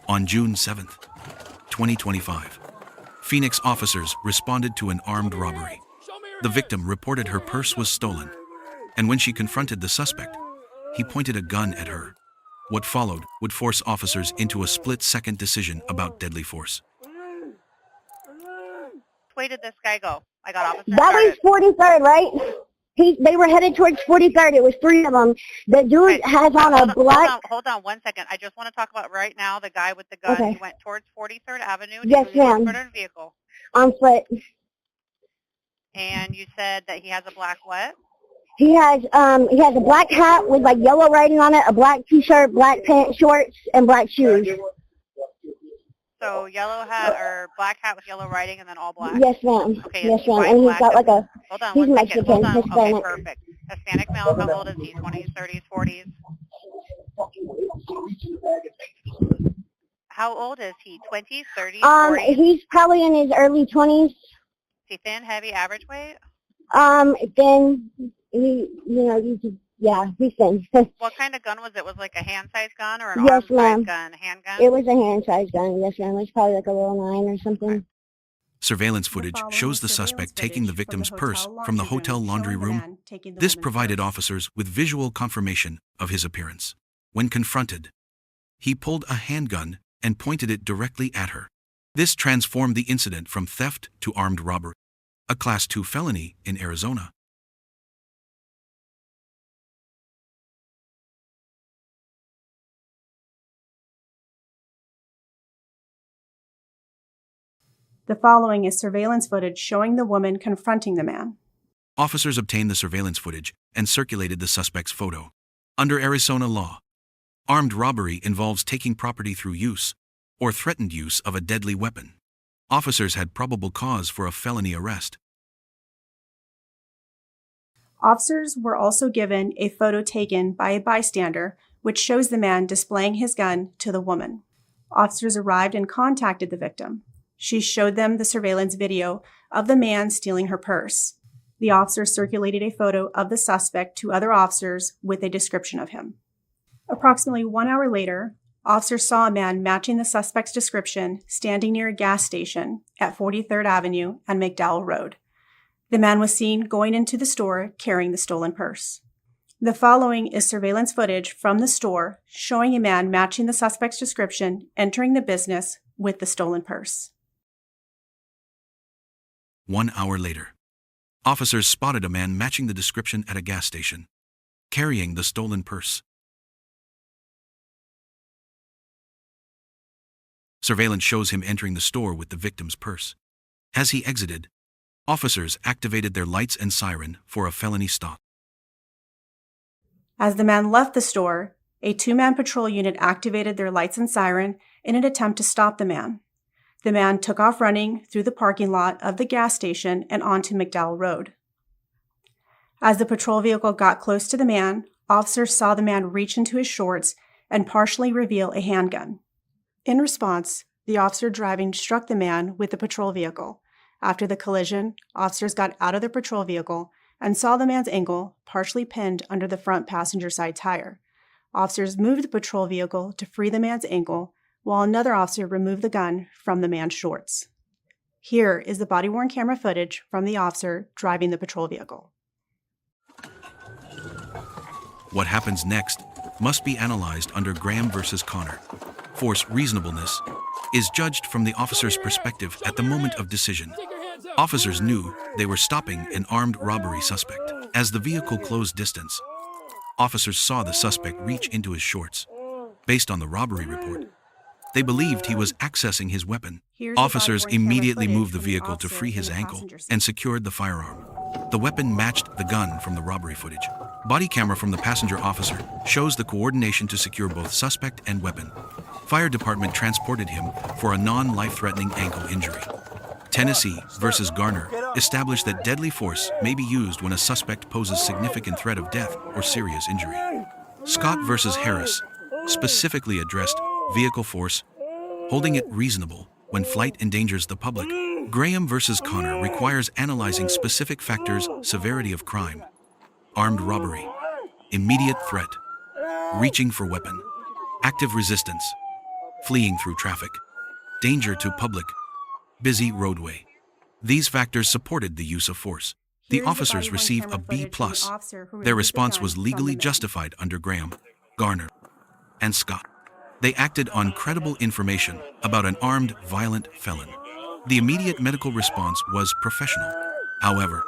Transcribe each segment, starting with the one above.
On June 7, 2025, Phoenix officers responded to an armed robbery. The victim reported her purse was stolen, and when she confronted the suspect, he pointed a gun at her. What followed would force officers into a split-second decision about deadly force. Which way did this guy go? I got officers That was started. 43rd, right? They were headed towards 43rd. It was 3 of them. The dude Okay, has on a black... Hold on 1 second. I just want to talk about right now the guy with the gun. Okay. He went towards 43rd Avenue. Yes, ma'am. Vehicle. On foot. And you said that he has a black what? He has a black hat with like yellow writing on it, a black t-shirt, black pants, shorts, and black shoes. So yellow hat or black hat with yellow writing and then all black? Yes, ma'am. Okay, yes, ma'am. white, And he's black, got like a... Hold on he's 1 second. Mexican, Hold on. Hispanic. Okay, perfect. Hispanic male, how old is he? 20s, 30s, 40s? How old is he? 20s, 30s, 40s? He's probably in his early 20s. Is he thin, heavy, average weight? Then he's thin. What kind of gun was it? Was it like a hand-sized gun or an Yes, ma'am. arm-sized gun? Handgun? It was a hand-sized gun, yes, ma'am. It was probably like a little 9 or something. Surveillance footage shows the suspect taking the victim's purse from the hotel laundry room. This provided officers with visual confirmation of his appearance. When confronted, he pulled a handgun and pointed it directly at her. This transformed the incident from theft to armed robbery, a Class 2 felony in Arizona. The following is surveillance footage showing the woman confronting the man. Officers obtained the surveillance footage and circulated the suspect's photo. Under Arizona law, armed robbery involves taking property through use or threatened use of a deadly weapon. Officers had probable cause for a felony arrest. Officers were also given a photo taken by a bystander, which shows the man displaying his gun to the woman. Officers arrived and contacted the victim. She showed them the surveillance video of the man stealing her purse. The officers circulated a photo of the suspect to other officers with a description of him. Approximately 1 hour later, officers saw a man matching the suspect's description standing near a gas station at 43rd Avenue and McDowell Road. The man was seen going into the store carrying the stolen purse. The following is surveillance footage from the store showing a man matching the suspect's description entering the business with the stolen purse. 1 hour later, officers spotted a man matching the description at a gas station, carrying the stolen purse. Surveillance shows him entering the store with the victim's purse. As he exited, officers activated their lights and siren for a felony stop. As the man left the store, a 2-man patrol unit activated their lights and siren in an attempt to stop the man. The man took off running through the parking lot of the gas station and onto McDowell Road. As the patrol vehicle got close to the man, officers saw the man reach into his shorts and partially reveal a handgun. In response, the officer driving struck the man with the patrol vehicle. After the collision, officers got out of the patrol vehicle and saw the man's ankle partially pinned under the front passenger side tire. Officers moved the patrol vehicle to free the man's ankle, while another officer removed the gun from the man's shorts. Here is the body-worn camera footage from the officer driving the patrol vehicle. What happens next must be analyzed under Graham versus Garner. Force reasonableness is judged from the officer's perspective at the moment of decision. Officers knew they were stopping an armed robbery suspect. As the vehicle closed distance, officers saw the suspect reach into his shorts. Based on the robbery report, they believed he was accessing his weapon. Officers immediately moved the vehicle to free his ankle and secured the firearm. The weapon matched the gun from the robbery footage. Body camera from the passenger officer shows the coordination to secure both suspect and weapon. Fire department transported him for a non-life-threatening ankle injury. Tennessee versus Garner established that deadly force may be used when a suspect poses significant threat of death or serious injury. Scott versus Harris specifically addressed vehicle force, holding it reasonable when flight endangers the public. Graham versus Garner requires analyzing specific factors: severity of crime, armed robbery, immediate threat, reaching for weapon, active resistance, fleeing through traffic, danger to public, busy roadway. These factors supported the use of force. The officers receive a B+. Their response was legally justified under Graham, Garner, and Scott. They acted on credible information about an armed, violent felon. The immediate medical response was professional. However,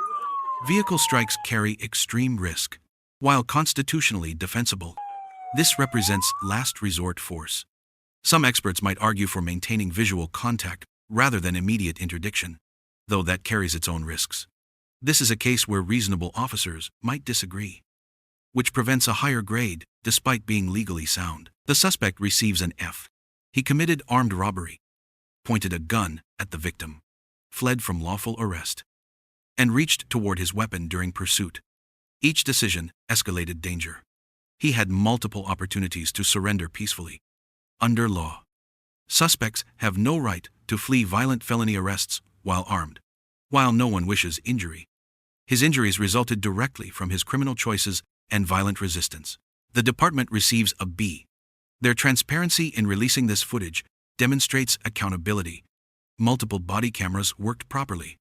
vehicle strikes carry extreme risk. While constitutionally defensible, this represents last resort force. Some experts might argue for maintaining visual contact rather than immediate interdiction, though that carries its own risks. This is a case where reasonable officers might disagree, which prevents a higher grade despite being legally sound. The suspect receives an F. He committed armed robbery, pointed a gun at the victim, fled from lawful arrest, and reached toward his weapon during pursuit. Each decision escalated danger. He had multiple opportunities to surrender peacefully. Under law, suspects have no right to flee violent felony arrests while armed. While no one wishes injury, his injuries resulted directly from his criminal choices and violent resistance. The department receives a B. Their transparency in releasing this footage demonstrates accountability. Multiple body cameras worked properly.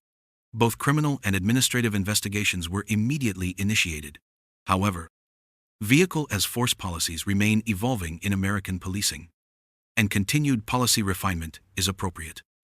Both criminal and administrative investigations were immediately initiated. However, vehicle as force policies remain evolving in American policing, and continued policy refinement is appropriate.